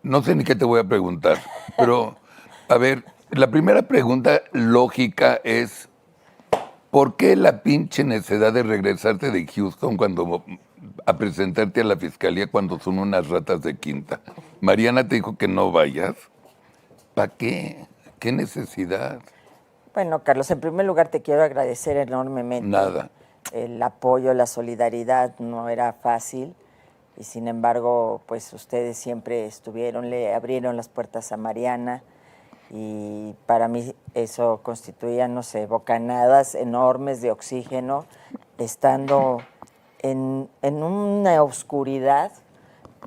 No sé ni qué te voy a preguntar, pero a ver, la primera pregunta lógica es, ¿por qué la pinche necesidad de regresarte de Houston a presentarte a la fiscalía cuando son unas ratas de quinta? Mariana te dijo que no vayas. ¿Para qué? ¿Qué necesidad? Bueno, Carlos, en primer lugar te quiero agradecer enormemente Nada. el apoyo, la solidaridad. No era fácil y sin embargo, pues ustedes siempre estuvieron, le abrieron las puertas a Mariana y para mí eso constituía, no sé, bocanadas enormes de oxígeno, estando en una oscuridad,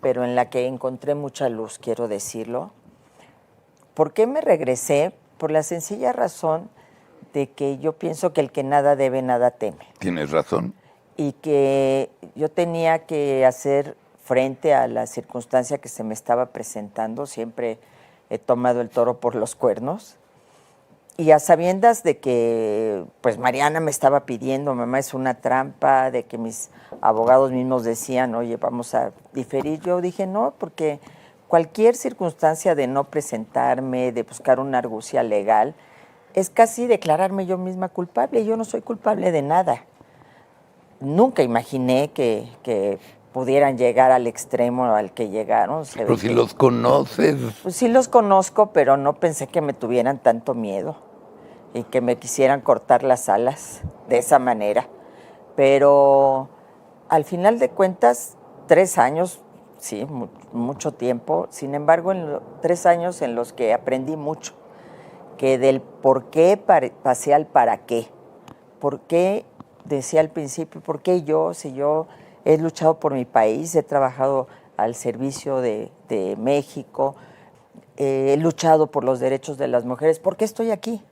pero en la que encontré mucha luz, quiero decirlo. ¿Por qué me regresé? Por la sencilla razón de que yo pienso que el que nada debe, nada teme. Tienes razón. Y que yo tenía que hacer frente a la circunstancia que se me estaba presentando. Siempre he tomado el toro por los cuernos. Y a sabiendas de que, pues Mariana me estaba pidiendo, mamá, es una trampa, de que mis abogados mismos decían, oye, vamos a diferir. Yo dije, no, porque cualquier circunstancia de no presentarme, de buscar una argucia legal, es casi declararme yo misma culpable. Yo no soy culpable de nada. Nunca imaginé que pudieran llegar al extremo al que llegaron. Pero si los conoces. Pues sí los conozco, pero no pensé que me tuvieran tanto miedo y que me quisieran cortar las alas de esa manera. Pero al final de cuentas, 3 años, sí, mucho tiempo. Sin embargo, 3 años en los que aprendí mucho, que del por qué pasé al para qué. ¿Por qué? Decía al principio, ¿por qué yo? Si yo he luchado por mi país, he trabajado al servicio de México, he luchado por los derechos de las mujeres, ¿por qué estoy aquí?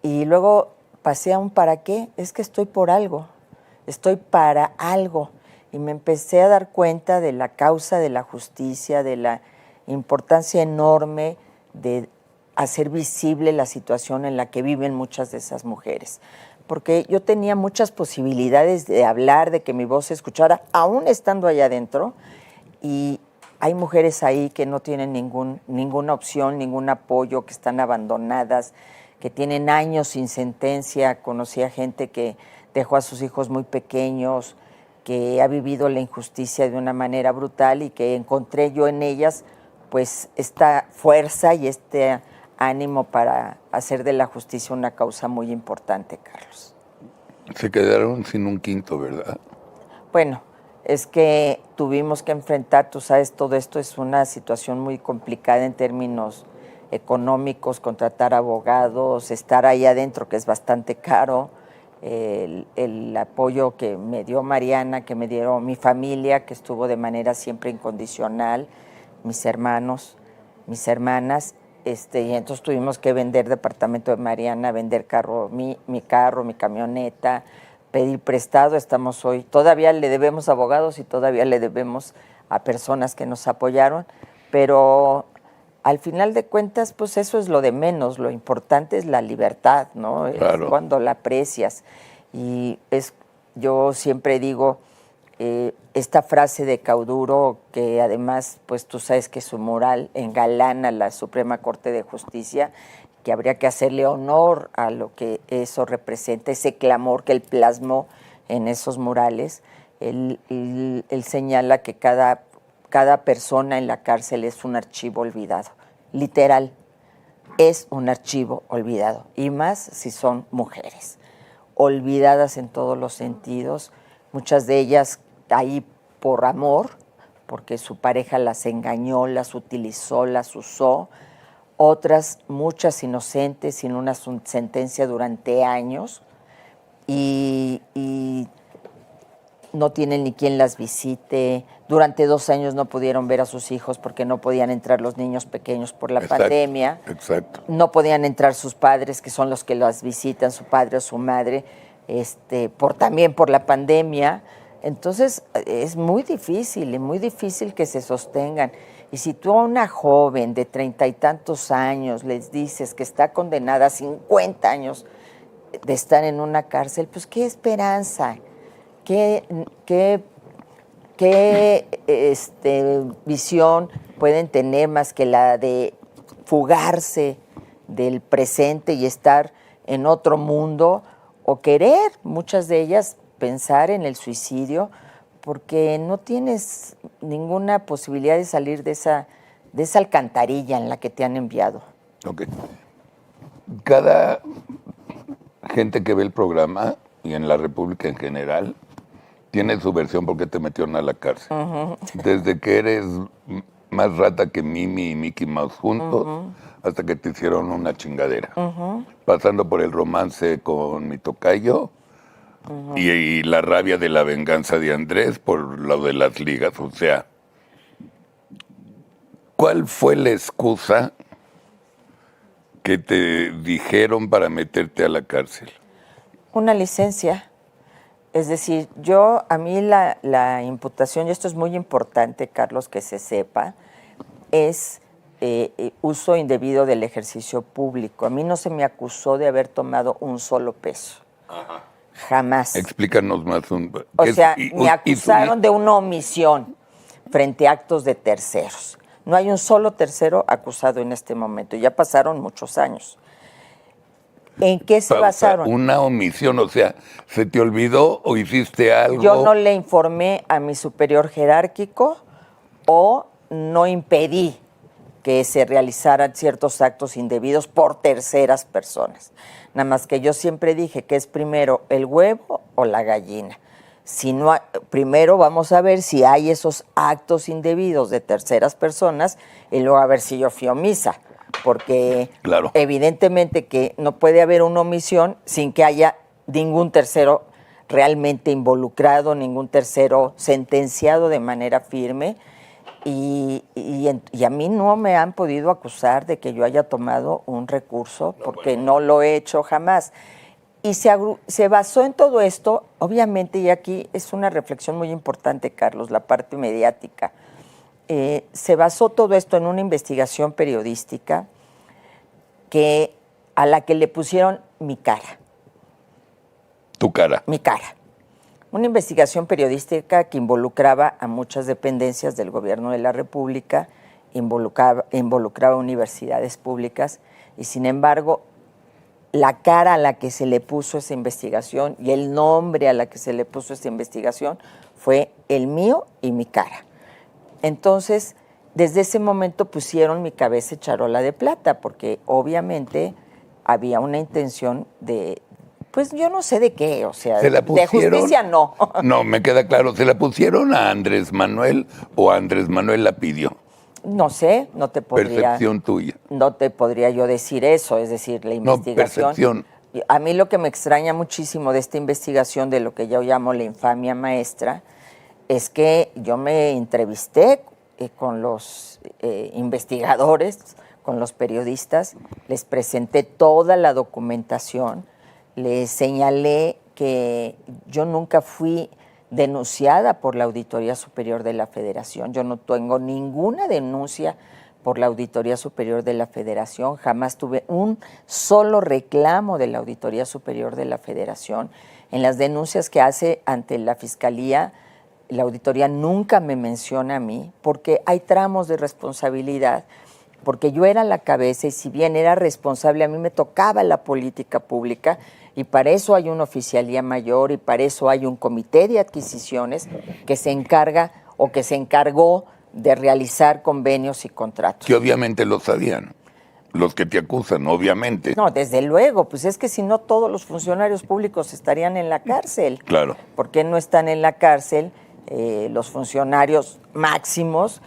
Y luego pasé a un para qué, es que estoy por algo, estoy para algo. Y me empecé a dar cuenta de la causa de la justicia, de la importancia enorme de hacer visible la situación en la que viven muchas de esas mujeres. Porque yo tenía muchas posibilidades de hablar, de que mi voz se escuchara, aún estando allá adentro, y hay mujeres ahí que no tienen ninguna opción, ningún apoyo, que están abandonadas, que tienen años sin sentencia. Conocí a gente que dejó a sus hijos muy pequeños, que ha vivido la injusticia de una manera brutal y que encontré yo en ellas pues esta fuerza y este ánimo para hacer de la justicia una causa muy importante, Carlos. Se quedaron sin un quinto, ¿verdad? Bueno, es que tuvimos que enfrentar, tú sabes, todo esto es una situación muy complicada en términos económicos, contratar abogados, estar ahí adentro, que es bastante caro, el apoyo que me dio Mariana, que me dieron mi familia, que estuvo de manera siempre incondicional, mis hermanos, mis hermanas, y entonces tuvimos que vender departamento de Mariana, vender carro, mi carro, mi camioneta, pedir prestado. Estamos hoy, todavía le debemos abogados y todavía le debemos a personas que nos apoyaron, pero al final de cuentas, pues eso es lo de menos. Lo importante es la libertad, ¿no? Claro. Es cuando la aprecias. Y yo siempre digo esta frase de Cauduro, que además, pues tú sabes que su moral engalana la Suprema Corte de Justicia, que habría que hacerle honor a lo que eso representa, ese clamor que él plasmó en esos murales. Él señala que cada persona en la cárcel es un archivo olvidado, literal, es un archivo olvidado, y más si son mujeres, olvidadas en todos los sentidos, muchas de ellas ahí por amor, porque su pareja las engañó, las utilizó, las usó, otras muchas inocentes, sin una sentencia durante años, y no tienen ni quien las visite. Durante 2 años no pudieron ver a sus hijos porque no podían entrar los niños pequeños por la pandemia. Exacto. No podían entrar sus padres, que son los que las visitan, su padre o su madre, también por la pandemia. Entonces es muy difícil que se sostengan. Y si tú a una joven de 30 y tantos años les dices que está condenada a 50 años de estar en una cárcel, pues qué esperanza, qué visión pueden tener más que la de fugarse del presente y estar en otro mundo, o querer, muchas de ellas, pensar en el suicidio, porque no tienes ninguna posibilidad de salir de esa alcantarilla en la que te han enviado. Ok. Cada gente que ve el programa, y en la República en general, tiene su versión por qué te metieron a la cárcel. Desde que eres más rata que Mimi y Mickey Mouse juntos, hasta que te hicieron una chingadera. Pasando por el romance con mi tocayo, y la rabia de la venganza de Andrés por lo de las ligas. O sea, ¿cuál fue la excusa que te dijeron para meterte a la cárcel? Una licencia. Es decir, a mí la imputación, y esto es muy importante, Carlos, que se sepa, es uso indebido del ejercicio público. A mí no se me acusó de haber tomado un solo peso. Ajá. Jamás. Explícanos más. O sea, me acusaron de una omisión frente a actos de terceros. No hay un solo tercero acusado en este momento. Ya pasaron muchos años. ¿En qué se basaron? Una omisión, o sea, ¿se te olvidó o hiciste algo? Yo no le informé a mi superior jerárquico o no impedí que se realizaran ciertos actos indebidos por terceras personas. Nada más que yo siempre dije que es primero el huevo o la gallina. Si no, primero vamos a ver si hay esos actos indebidos de terceras personas y luego a ver si yo fui omisa. Porque claro, evidentemente que no puede haber una omisión sin que haya ningún tercero realmente involucrado, ningún tercero sentenciado de manera firme. Y a mí no me han podido acusar de que yo haya tomado un recurso, porque no lo he hecho jamás. Y se basó en todo esto, obviamente, y aquí es una reflexión muy importante, Carlos, la parte mediática. Se basó todo esto en una investigación periodística a la que le pusieron mi cara. ¿Tu cara? Mi cara. Una investigación periodística que involucraba a muchas dependencias del gobierno de la República, involucraba universidades públicas, y sin embargo, la cara a la que se le puso esa investigación y el nombre a la que se le puso esa investigación fue el mío y mi cara. Entonces, desde ese momento pusieron mi cabeza en charola de plata, porque obviamente había una intención de, pues yo no sé de qué, o sea, de justicia no. No, me queda claro, ¿se la pusieron a Andrés Manuel o Andrés Manuel la pidió? No sé, no te podría... Percepción tuya. No te podría yo decir eso, es decir, la investigación... No, percepción. A mí lo que me extraña muchísimo de esta investigación, de lo que yo llamo la infamia maestra, es que yo me entrevisté con los investigadores, con los periodistas, les presenté toda la documentación, les señalé que yo nunca fui denunciada por la Auditoría Superior de la Federación. Yo no tengo ninguna denuncia por la Auditoría Superior de la Federación, jamás tuve un solo reclamo de la Auditoría Superior de la Federación. En las denuncias que hace ante la Fiscalía, la auditoría nunca me menciona a mí, porque hay tramos de responsabilidad, porque yo era la cabeza y si bien era responsable, a mí me tocaba la política pública y para eso hay una oficialía mayor y para eso hay un comité de adquisiciones que se encarga o que se encargó de realizar convenios y contratos. Que obviamente lo sabían, los que te acusan, obviamente. No, desde luego, pues es que si no todos los funcionarios públicos estarían en la cárcel. Claro. ¿Por qué no están en la cárcel los funcionarios máximos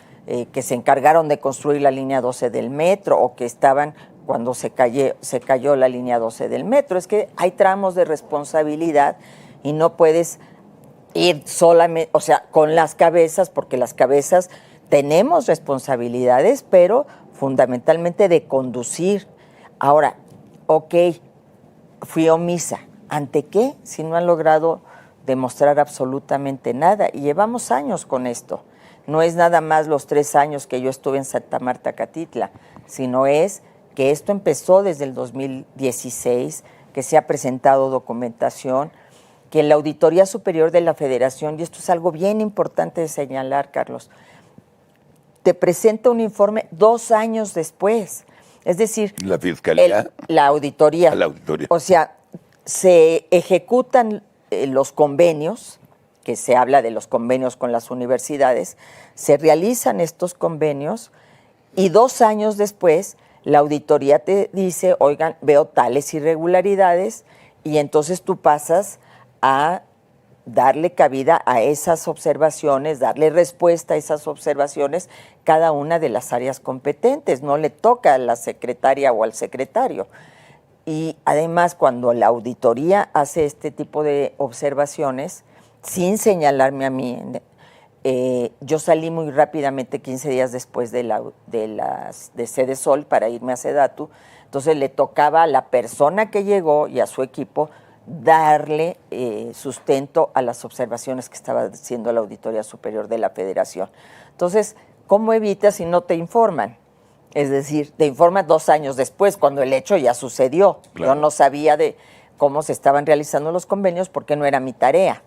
que se encargaron de construir la línea 12 del metro o que estaban cuando se cayó la línea 12 del metro? Es que hay tramos de responsabilidad y no puedes ir solamente, o sea, con las cabezas, porque las cabezas tenemos responsabilidades, pero fundamentalmente de conducir. Ahora, ok, fui omisa. ¿Ante qué? Si no han logrado demostrar absolutamente nada. Y llevamos años con esto. No es nada más los 3 años que yo estuve en Santa Marta, Catitla, sino es que esto empezó desde el 2016, que se ha presentado documentación, que la Auditoría Superior de la Federación, y esto es algo bien importante de señalar, Carlos, te presenta un informe 2 años después. Es decir, La fiscalía. La auditoría. La auditoría. O sea, se ejecutan los convenios, que se habla de los convenios con las universidades, se realizan estos convenios y 2 años después la auditoría te dice, oigan, veo tales irregularidades, y entonces tú pasas a darle cabida a esas observaciones, darle respuesta a esas observaciones, cada una de las áreas competentes, no le toca a la secretaria o al secretario. Y además, cuando la auditoría hace este tipo de observaciones, sin señalarme a mí, yo salí muy rápidamente 15 días después de Sede Sol para irme a Sedatu, entonces le tocaba a la persona que llegó y a su equipo darle sustento a las observaciones que estaba haciendo la Auditoría Superior de la Federación. Entonces, ¿cómo evitas si no te informan? Es decir, te informan 2 años después, cuando el hecho ya sucedió. Claro. Yo no sabía de cómo se estaban realizando los convenios porque no era mi tarea.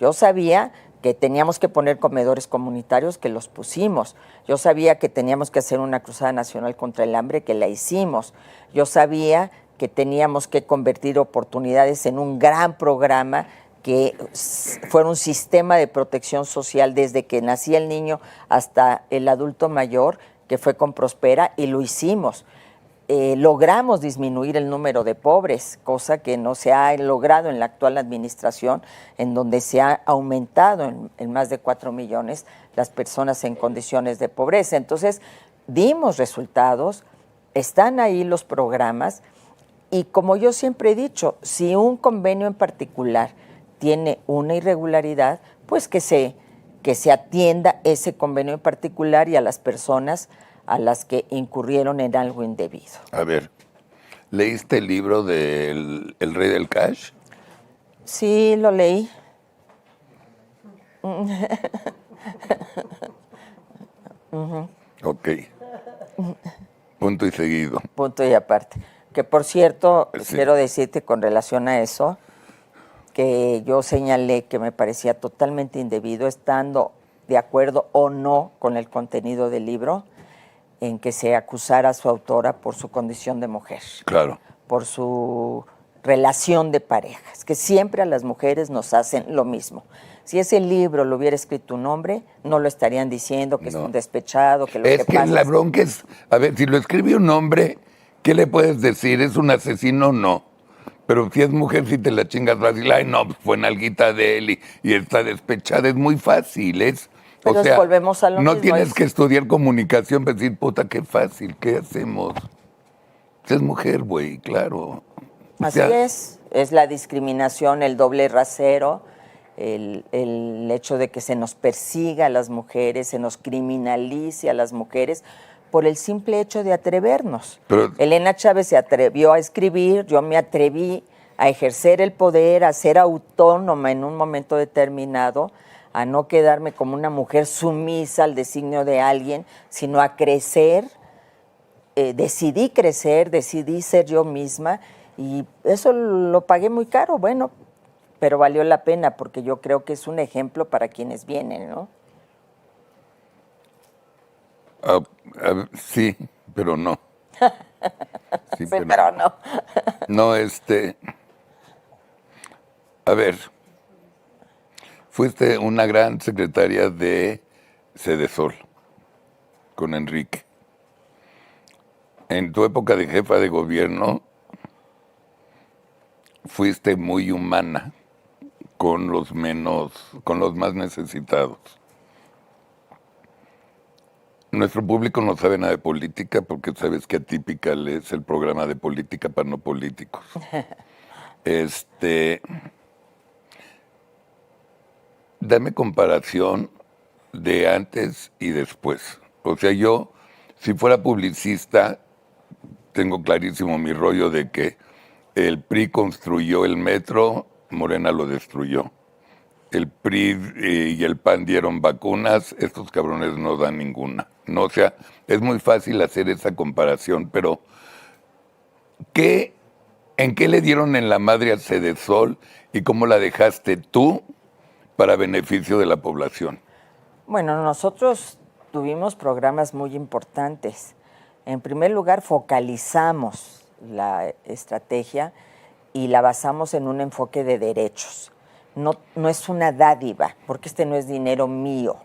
Yo sabía que teníamos que poner comedores comunitarios, que los pusimos. Yo sabía que teníamos que hacer una cruzada nacional contra el hambre, que la hicimos. Yo sabía que teníamos que convertir oportunidades en un gran programa que fuera un sistema de protección social desde que nacía el niño hasta el adulto mayor, que fue con Prospera, y lo hicimos. Logramos disminuir el número de pobres, cosa que no se ha logrado en la actual administración, en donde se ha aumentado en más de 4 millones las personas en condiciones de pobreza. Entonces, dimos resultados, están ahí los programas, y como yo siempre he dicho, si un convenio en particular tiene una irregularidad, pues que se atienda ese convenio en particular y a las personas a las que incurrieron en algo indebido. A ver, ¿leíste el libro del El Rey del Cash? Sí, lo leí. Ok. Punto y seguido. Punto y aparte. Que por cierto, Sí. Quiero decirte con relación a eso, que yo señalé que me parecía totalmente indebido, estando de acuerdo o no con el contenido del libro, en que se acusara a su autora por su condición de mujer. Claro. Por su relación de parejas, que siempre a las mujeres nos hacen lo mismo. Si ese libro lo hubiera escrito un hombre, no lo estarían diciendo que es un despechado, que lo que pasa la bronca es, a ver, si lo escribe un hombre, ¿qué le puedes decir? ¿Es un asesino? No. Pero si es mujer, si te la chingas fácil, ay no, pues fue nalguita de él y está despechada, es muy fácil, Pero o sea, volvemos a lo no mismo, tienes que estudiar comunicación para decir, puta, qué fácil, ¿qué hacemos? Es mujer, güey, claro. Así es la discriminación, el doble rasero, el hecho de que se nos persiga a las mujeres, se nos criminalice a las mujeres por el simple hecho de atrevernos. Pero Elena Chávez se atrevió a escribir, yo me atreví a ejercer el poder, a ser autónoma en un momento determinado, a no quedarme como una mujer sumisa al designio de alguien, sino a crecer. Decidí ser yo misma, y eso lo pagué muy caro, bueno, pero valió la pena porque yo creo que es un ejemplo para quienes vienen, ¿no? Sí, pero no. Sí, pero no. No, a ver, fuiste una gran secretaria de Sedesol con Enrique. En tu época de jefa de gobierno, fuiste muy humana con los más necesitados. Nuestro público no sabe nada de política porque sabes que Atypical es el programa de política para no políticos. Dame comparación de antes y después. O sea, yo, si fuera publicista, tengo clarísimo mi rollo de que el PRI construyó el metro, Morena lo destruyó. El PRI y el PAN dieron vacunas, estos cabrones no dan ninguna. No, o sea, es muy fácil hacer esa comparación, pero ¿en qué le dieron en la madre a Sedesol y cómo la dejaste tú para beneficio de la población? Bueno, nosotros tuvimos programas muy importantes. En primer lugar, focalizamos la estrategia y la basamos en un enfoque de derechos. No es una dádiva, porque este no es dinero mío,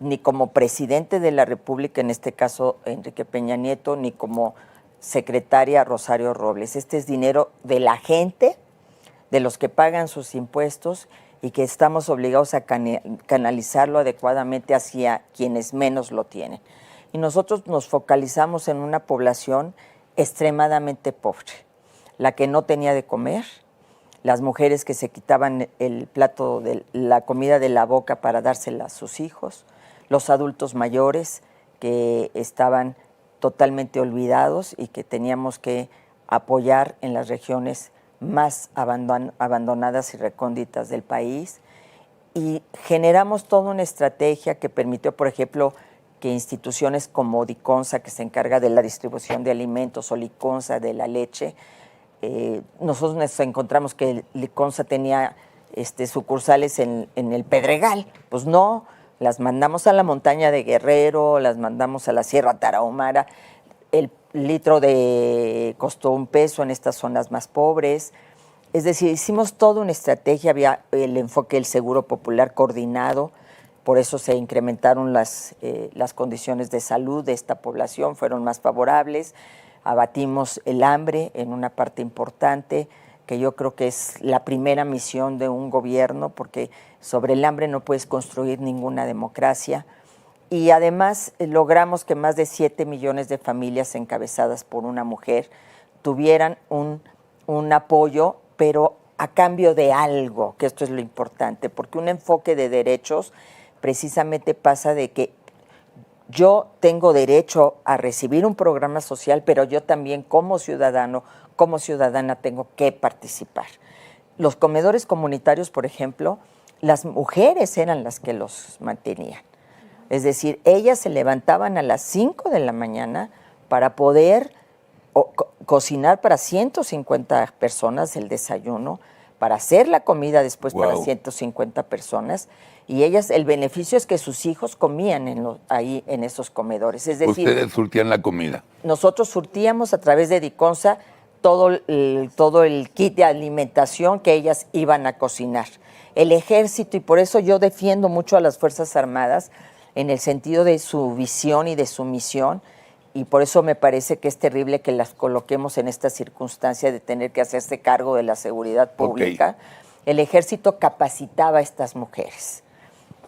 ni como presidente de la República, en este caso Enrique Peña Nieto, ni como secretaria Rosario Robles. Este es dinero de la gente, de los que pagan sus impuestos y que estamos obligados a canalizarlo adecuadamente hacia quienes menos lo tienen. Y nosotros nos focalizamos en una población extremadamente pobre, la que no tenía de comer, las mujeres que se quitaban el plato de la comida de la boca para dársela a sus hijos, los adultos mayores que estaban totalmente olvidados y que teníamos que apoyar en las regiones más abandonadas y recónditas del país. Y generamos toda una estrategia que permitió, por ejemplo, que instituciones como Diconsa, que se encarga de la distribución de alimentos, o Liconsa de la leche, nosotros nos encontramos que Liconsa tenía sucursales en el Pedregal. Pues no, las mandamos a la montaña de Guerrero, las mandamos a la Sierra Tarahumara. El litro costó $1 en estas zonas más pobres. Es decir, hicimos toda una estrategia, había el enfoque del Seguro Popular coordinado, por eso se incrementaron las condiciones de salud de esta población, fueron más favorables. Abatimos el hambre en una parte importante, que yo creo que es la primera misión de un gobierno, porque sobre el hambre no puedes construir ninguna democracia. Y además logramos que más de 7 millones de familias encabezadas por una mujer tuvieran un apoyo, pero a cambio de algo, que esto es lo importante, porque un enfoque de derechos precisamente pasa de que yo tengo derecho a recibir un programa social, pero yo también como ciudadano, como ciudadana tengo que participar. Los comedores comunitarios, por ejemplo, las mujeres eran las que los mantenían. Es decir, ellas se levantaban a las 5 de la mañana para poder cocinar para 150 personas el desayuno, para hacer la comida después para 150 personas, y ellas, el beneficio es que sus hijos comían ahí en esos comedores. Es decir, ustedes surtían la comida. Nosotros surtíamos a través de Diconsa todo el kit de alimentación que ellas iban a cocinar. El ejército, y por eso yo defiendo mucho a las Fuerzas Armadas en el sentido de su visión y de su misión, y por eso me parece que es terrible que las coloquemos en esta circunstancia de tener que hacerse cargo de la seguridad pública. El ejército capacitaba a estas mujeres,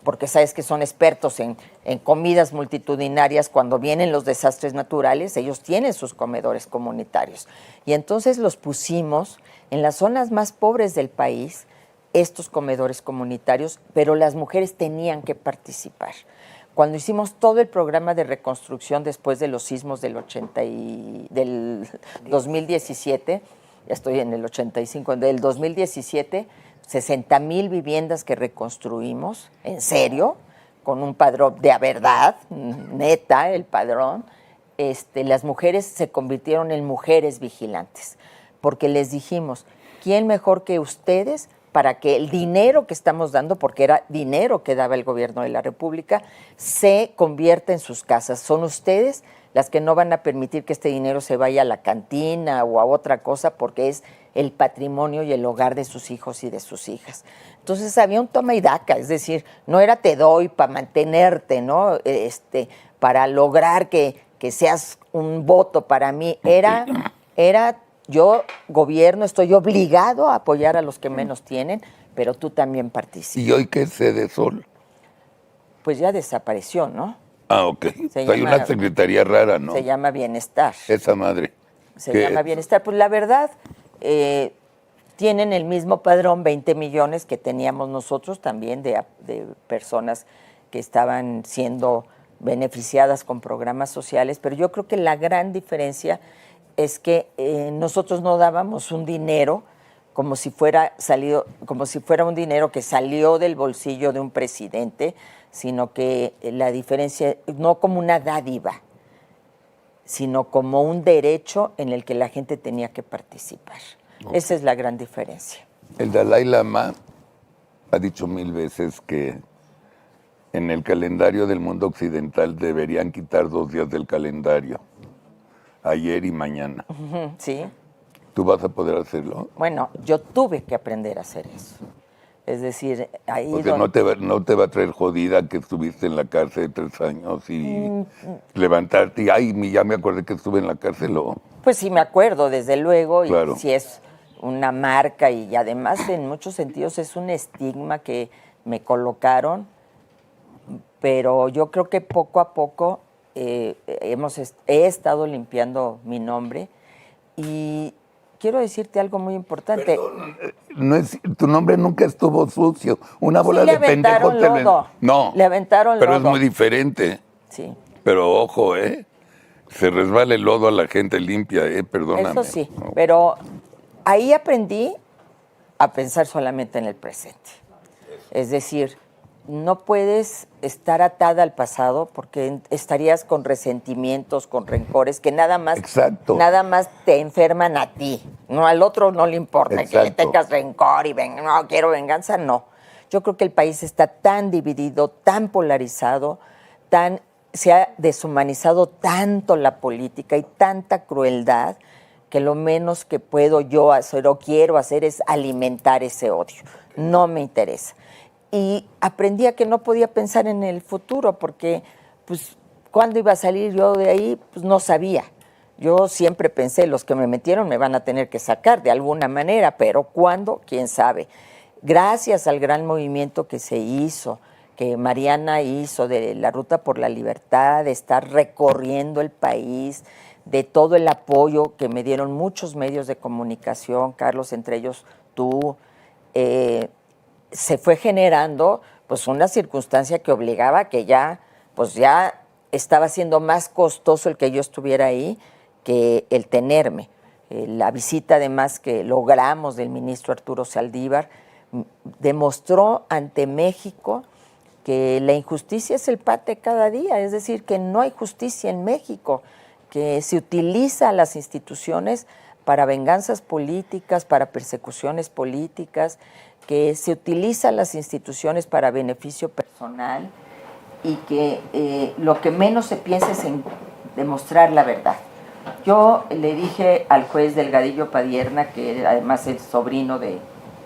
porque sabes que son expertos en comidas multitudinarias. Cuando vienen los desastres naturales, ellos tienen sus comedores comunitarios. Y entonces los pusimos en las zonas más pobres del país, estos comedores comunitarios, pero las mujeres tenían que participar. Cuando hicimos todo el programa de reconstrucción después de los sismos del 2017, ya estoy en el 85, del 2017, 60,000 viviendas que reconstruimos, en serio, con un padrón de a verdad, neta, el padrón. Las mujeres se convirtieron en mujeres vigilantes, porque les dijimos, ¿quién mejor que ustedes para que el dinero que estamos dando, porque era dinero que daba el gobierno de la República, se convierta en sus casas? Son ustedes las que no van a permitir que este dinero se vaya a la cantina o a otra cosa, porque es el patrimonio y el hogar de sus hijos y de sus hijas. Entonces había un toma y daca, es decir, no era te doy para mantenerte, ¿no? Para lograr que seas un voto para mí, era yo, gobierno, estoy obligado a apoyar a los que menos tienen, pero tú también participas. ¿Y hoy qué es Sede Sol? Pues ya desapareció, ¿no? Ah, ok. Hay una secretaría rara, ¿no? Se llama Bienestar. Esa madre. Se llama Bienestar. Pues la verdad, tienen el mismo padrón, 20 millones que teníamos nosotros también de personas que estaban siendo beneficiadas con programas sociales, pero yo creo que la gran diferencia es que nosotros no dábamos un dinero como si fuera un dinero que salió del bolsillo de un presidente, sino que la diferencia, no como una dádiva, sino como un derecho en el que la gente tenía que participar. Esa es la gran diferencia. El Dalai Lama ha dicho 1000 veces que en el calendario del mundo occidental deberían quitar 2 días del calendario, ayer y mañana. Sí. ¿Tú vas a poder hacerlo? Bueno, yo tuve que aprender a hacer eso. Es decir, ahí O sea, no te va a traer jodida que estuviste en la cárcel 3 años y levantarte y, ay, ya me acordé que estuve en la cárcel. Pues sí me acuerdo, desde luego, Claro. y sí es una marca y además en muchos sentidos es un estigma que me colocaron, pero yo creo que poco a poco he estado limpiando mi nombre y quiero decirte algo muy importante. Perdón, no es, tu nombre nunca estuvo sucio. Una bola Sí, le de pendejos aventaron lodo. No, Le aventaron pero lodo. es muy diferente. Sí. Pero ojo, se resbala el lodo a la gente limpia, perdóname. Eso sí, No. pero ahí aprendí a pensar solamente en el presente. Es decir, no puedes estar atada al pasado porque estarías con resentimientos, con rencores que nada más te enferman a ti. No, al otro no le importa que le tengas rencor y no quiero venganza, no. Yo creo que el país está tan dividido, tan polarizado, se ha deshumanizado tanto la política y tanta crueldad que lo menos que puedo yo hacer o quiero hacer es alimentar ese odio. No me interesa. Y aprendí a que no podía pensar en el futuro porque, pues, ¿cuándo iba a salir yo de ahí? Pues no sabía. Yo siempre pensé, los que me metieron me van a tener que sacar de alguna manera, pero ¿cuándo? ¿Quién sabe? Gracias al gran movimiento que se hizo, que Mariana hizo de la Ruta por la Libertad, de estar recorriendo el país, de todo el apoyo que me dieron muchos medios de comunicación, Carlos, entre ellos tú, se fue generando pues una circunstancia que obligaba a que ya estaba siendo más costoso el que yo estuviera ahí que el tenerme. La visita además que logramos del ministro Arturo Saldívar demostró ante México que la injusticia es el pan de cada día, es decir, que no hay justicia en México, que se utiliza a las instituciones para venganzas políticas, para persecuciones políticas, que se utiliza a las instituciones para beneficio personal y que lo que menos se piensa es en demostrar la verdad. Yo le dije al juez Delgadillo Padierna, que además es sobrino de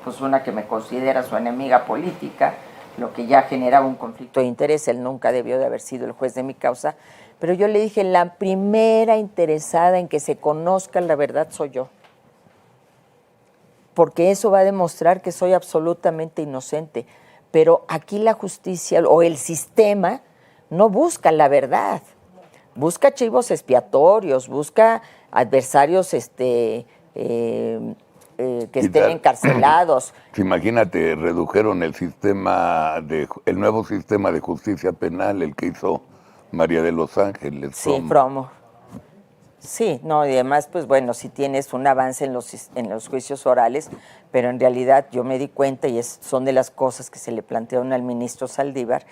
pues, una que me considera su enemiga política, lo que ya generaba un conflicto de interés, él nunca debió de haber sido el juez de mi causa, pero yo le dije, la primera interesada en que se conozca la verdad soy yo, porque eso va a demostrar que soy absolutamente inocente, pero aquí la justicia o el sistema no busca la verdad, busca chivos expiatorios, busca adversarios que estén encarcelados. Imagínate, redujeron el nuevo sistema de justicia penal, el que hizo María de los Ángeles. Sí, Promo. Sí, no, y además, pues bueno, sí tienes un avance en los juicios orales, pero en realidad yo me di cuenta, y son de las cosas que se le plantearon al ministro Saldívar,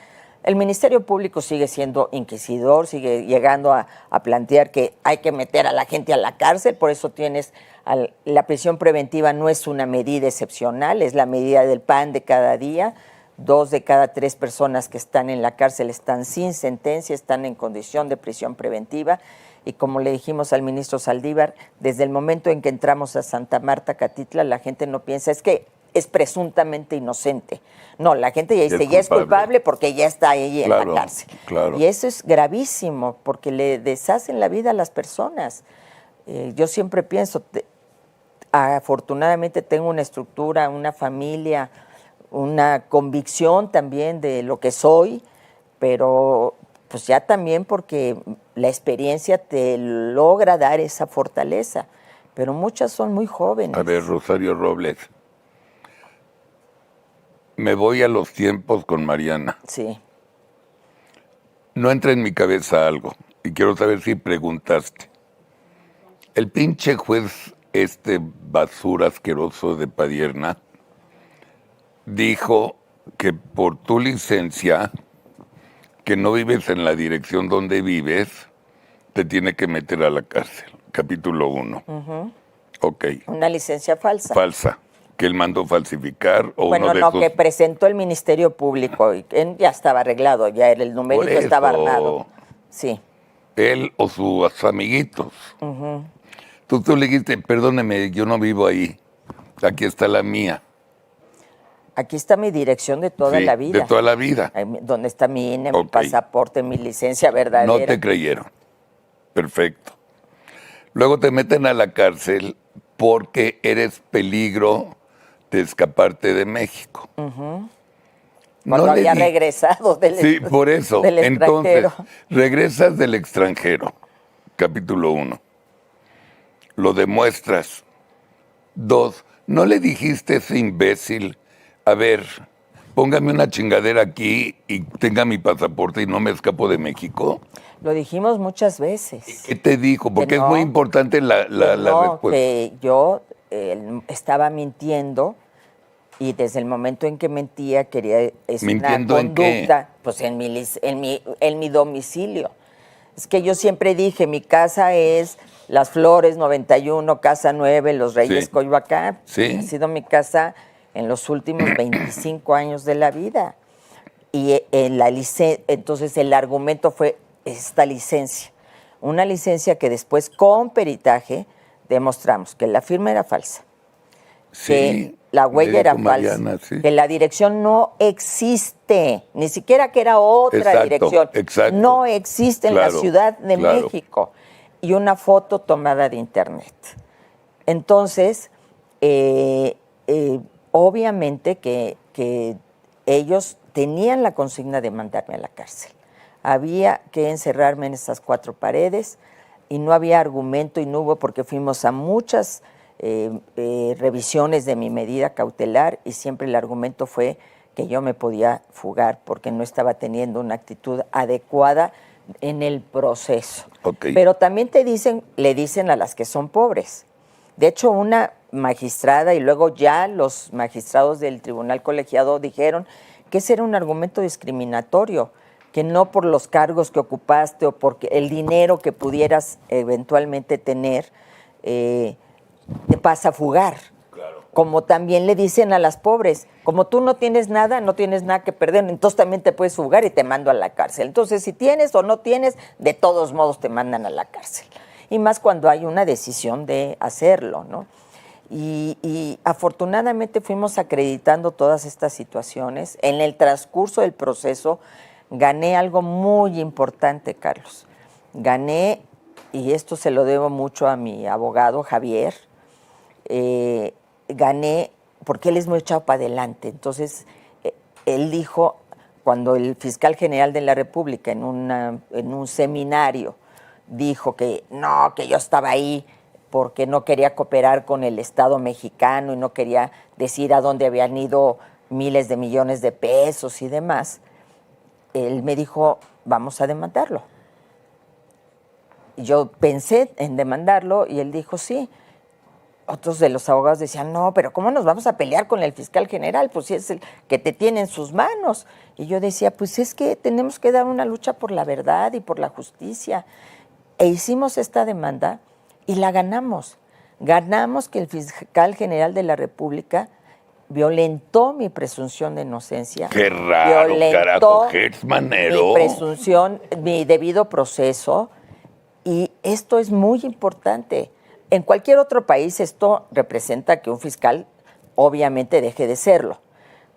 el Ministerio Público sigue siendo inquisidor, sigue llegando a plantear que hay que meter a la gente a la cárcel, por eso la prisión preventiva no es una medida excepcional, es la medida del pan de cada día. 2 de cada 3 personas que están en la cárcel están sin sentencia, están en condición de prisión preventiva. Y como le dijimos al ministro Saldívar, desde el momento en que entramos a Santa Marta, Catitla, la gente no piensa, es que es presuntamente inocente. No, la gente ya dice, ya es culpable porque ya está ahí en la cárcel. Claro. Y eso es gravísimo, porque le deshacen la vida a las personas. Yo siempre pienso, afortunadamente tengo una estructura, una familia, una convicción también de lo que soy, pero pues ya también porque la experiencia te logra dar esa fortaleza, pero muchas son muy jóvenes. A ver, Rosario Robles, me voy a los tiempos con Mariana. Sí. No entra en mi cabeza algo, y quiero saber si preguntaste. El pinche juez, basura asqueroso de Padierna, dijo que por tu licencia, que no vives en la dirección donde vives, te tiene que meter a la cárcel. Capítulo 1. Ok. Una licencia falsa. Falsa. que él mandó falsificar o Bueno, uno de no, sus... que presentó el Ministerio Público y que ya estaba arreglado, ya era el numerito Por estaba eso. armado. Sí. Él o sus amiguitos. Tú le dijiste, perdóneme, yo no vivo ahí. Aquí está la mía. Aquí está mi dirección de toda Sí, la vida. de toda la vida. Ahí donde está mi INE, mi Ok. pasaporte, mi licencia verdadera. No te creyeron. Perfecto. Luego te meten a la cárcel porque eres peligro de escaparte de México. Cuando le había di- regresado del, Sí, por eso. del Entonces, extranjero. regresas del extranjero. Capítulo 1. Lo demuestras. 2. ¿No le dijiste a ese imbécil, a ver, póngame una chingadera aquí y tenga mi pasaporte y no me escapo de México? Lo dijimos muchas veces. ¿Qué te dijo? Porque no, es muy importante la no, respuesta. que yo estaba mintiendo y desde el momento en que mentía quería es una ¿Mintiendo en qué? conducta, pues en mi domicilio. Es que yo siempre dije, mi casa es Las Flores 91, Casa 9, Los Reyes, Sí. Coyoacán. Sí. Ha sido mi casa en los últimos 25 años de la vida. Y entonces el argumento fue esta licencia. Una licencia que después con peritaje demostramos que la firma era falsa, que Sí, la me huella era dijo falsa, Mariana, sí. que la dirección no existe, ni siquiera que era otra Exacto, dirección. exacto. No existe en la Claro, Ciudad de claro. México. Y una foto tomada de internet. Entonces, obviamente que ellos tenían la consigna de mandarme a la cárcel. Había que encerrarme en esas 4 paredes y no había argumento y no hubo porque fuimos a muchas revisiones de mi medida cautelar y siempre el argumento fue que yo me podía fugar porque no estaba teniendo una actitud adecuada en el proceso. Ok. Pero también le dicen a las que son pobres. De hecho, una magistrada y luego ya los magistrados del tribunal colegiado dijeron que ese era un argumento discriminatorio, que no por los cargos que ocupaste o porque el dinero que pudieras eventualmente tener te vas a fugar. Como también le dicen a las pobres, como tú no tienes nada que perder, entonces también te puedes fugar y te mando a la cárcel. Entonces, si tienes o no tienes, de todos modos te mandan a la cárcel. Y más cuando hay una decisión de hacerlo, ¿no? Y afortunadamente fuimos acreditando todas estas situaciones. En el transcurso del proceso gané algo muy importante, Carlos. Gané, y esto se lo debo mucho a mi abogado Javier, gané porque él es muy echado para adelante. Entonces, él dijo, cuando el fiscal general de la República en un seminario dijo que no, que yo estaba ahí porque no quería cooperar con el Estado mexicano y no quería decir a dónde habían ido miles de millones de pesos y demás, él me dijo, vamos a demandarlo. Y yo pensé en demandarlo y él dijo, sí. Otros de los abogados decían, no, pero ¿cómo nos vamos a pelear con el fiscal general? Pues si es el que te tiene en sus manos. Y yo decía, pues es que tenemos que dar una lucha por la verdad y por la justicia. E hicimos esta demanda y la ganamos. Ganamos que el fiscal general de la República violentó mi presunción de inocencia. Qué raro, carajo, Gertzmanero. Mi presunción, mi debido proceso. Y esto es muy importante. En cualquier otro país esto representa que un fiscal obviamente deje de serlo,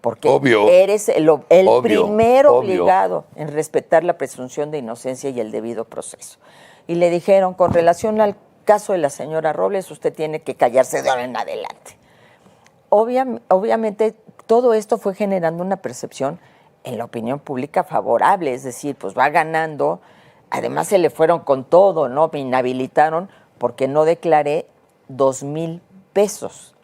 porque Obvio. eres el Obvio, primer obvio. obligado en respetar la presunción de inocencia y el debido proceso. Y le dijeron, con relación al caso de la señora Robles, usted tiene que callarse de ahora en adelante. Obviamente todo esto fue generando una percepción en la opinión pública favorable, es decir, pues va ganando. Además se le fueron con todo, ¿no? Me inhabilitaron porque no declaré 2,000 pesos.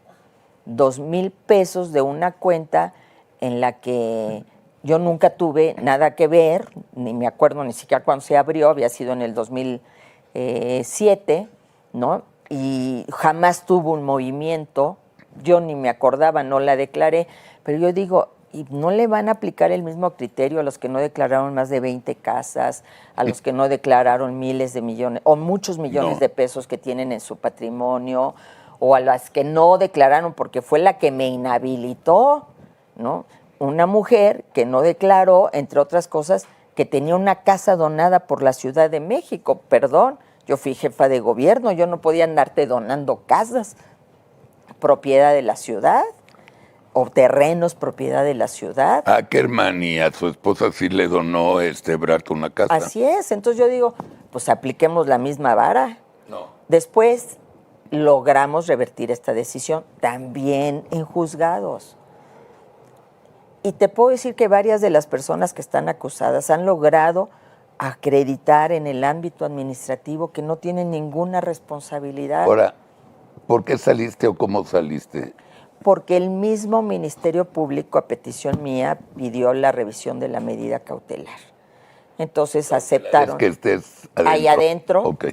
2,000 pesos de una cuenta en la que yo nunca tuve nada que ver, ni me acuerdo ni siquiera cuándo se abrió, había sido en el 2007, ¿no? Y jamás tuvo un movimiento, yo ni me acordaba, no la declaré, pero yo digo, ¿y no le van a aplicar el mismo criterio a los que no declararon más de 20 casas, a los que no declararon miles de millones o muchos millones No. de pesos que tienen en su patrimonio, o a las que no declararon, porque fue la que me inhabilitó, ¿no? Una mujer que no declaró, entre otras cosas, que tenía una casa donada por la Ciudad de México. Perdón, yo fui jefa de gobierno, yo no podía andarte donando casas, propiedad de la ciudad, o terrenos, propiedad de la ciudad. A Ackerman y a su esposa sí le donó Ebrard una casa. Así es, entonces yo digo, pues apliquemos la misma vara. No. Después logramos revertir esta decisión, también en juzgados. Y te puedo decir que varias de las personas que están acusadas han logrado acreditar en el ámbito administrativo que no tienen ninguna responsabilidad. Ahora, ¿por qué saliste o cómo saliste? Porque el mismo Ministerio Público, a petición mía, pidió la revisión de la medida cautelar. Entonces aceptaron. Es que estés adentro. Ahí adentro. Ok.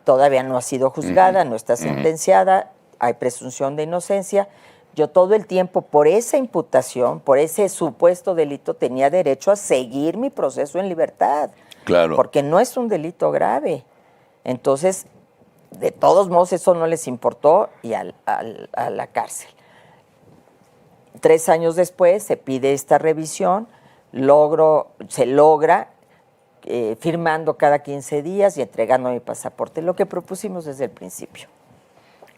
Todavía no ha sido juzgada, no está sentenciada, hay presunción de inocencia. Yo todo el tiempo, por esa imputación, por ese supuesto delito, tenía derecho a seguir mi proceso en libertad. Claro. Porque no es un delito grave. Entonces, de todos modos, eso no les importó y a la cárcel. 3 años después se pide esta revisión, se logra firmando cada 15 días y entregando mi pasaporte, lo que propusimos desde el principio.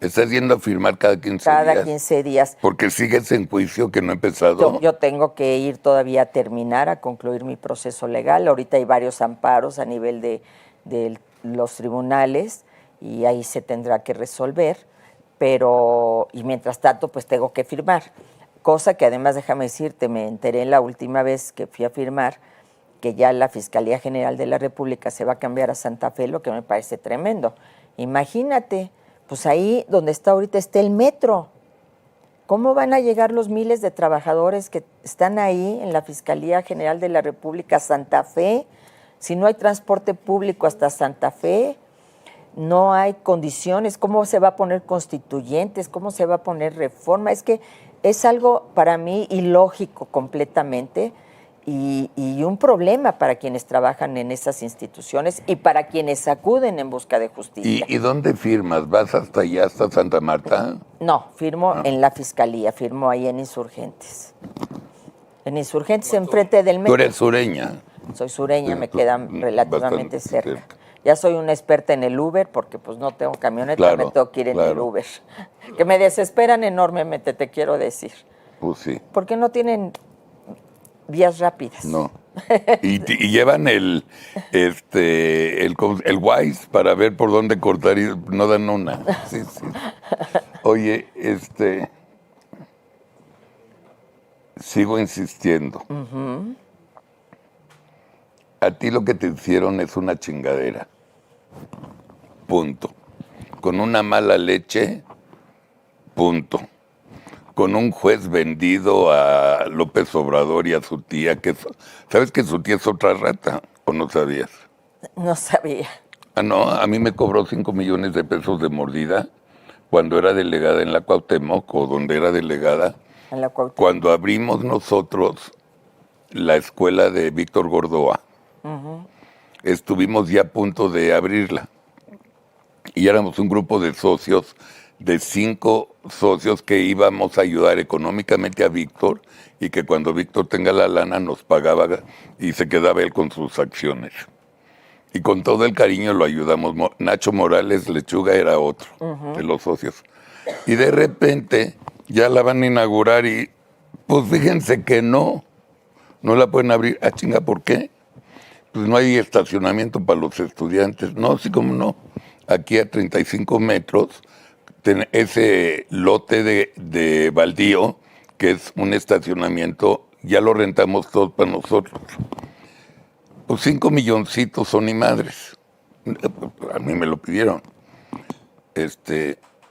¿Estás yendo a firmar cada 15 días? Cada 15 días. Porque sigues en juicio que no ha empezado. Yo tengo que ir todavía a terminar, a concluir mi proceso legal. Ahorita hay varios amparos a nivel de los tribunales y ahí se tendrá que resolver, y mientras tanto pues tengo que firmar. Cosa que además, déjame decirte, me enteré la última vez que fui a firmar que ya la Fiscalía General de la República se va a cambiar a Santa Fe, lo que me parece tremendo. Imagínate, pues ahí donde está ahorita está el metro. ¿Cómo van a llegar los miles de trabajadores que están ahí en la Fiscalía General de la República a Santa Fe? Si no hay transporte público hasta Santa Fe, no hay condiciones. ¿Cómo se va a poner constituyentes? ¿Cómo se va a poner reforma? Es que es algo para mí ilógico completamente y un problema para quienes trabajan en esas instituciones y para quienes acuden en busca de justicia. ¿Y dónde firmas? ¿Vas hasta allá, hasta Santa Marta? No, firmo en la Fiscalía, firmo ahí en Insurgentes. En Insurgentes, enfrente del metro. Tú eres sureña. Soy sureña, Sí, me quedan relativamente cerca. Ya soy una experta en el Uber porque pues no tengo camioneta, Claro, me tengo que ir en el claro. Uber. Que me desesperan enormemente, te quiero decir. Pues sí. Porque no tienen vías rápidas. No. Y llevan el Waze para ver por dónde cortar y no dan una. Sí, sí. Oye, sigo insistiendo. A ti lo que te hicieron es una chingadera. Punto. Con una mala leche, punto. Con un juez vendido a López Obrador y a su tía, ¿sabes que su tía es otra rata? ¿O no sabías? No sabía. Ah, no, a mí me cobró 5 millones de pesos de mordida cuando era delegada en la Cuauhtémoc, o donde era delegada, En la Cuauhtémoc. cuando abrimos nosotros la escuela de Víctor Gordoa. Estuvimos ya a punto de abrirla. Y éramos un grupo de socios, de 5 socios que íbamos a ayudar económicamente a Víctor y que cuando Víctor tenga la lana nos pagaba y se quedaba él con sus acciones. Y con todo el cariño lo ayudamos. Nacho Morales Lechuga era otro de los socios. Y de repente ya la van a inaugurar y pues fíjense que no la pueden abrir. Ah, chinga, ¿por qué? Pues no hay estacionamiento para los estudiantes. No, sí como no. Aquí a 35 metros, ese lote de baldío, que es un estacionamiento, ya lo rentamos todos para nosotros. Pues 5 milloncitos son ni madres. A mí me lo pidieron.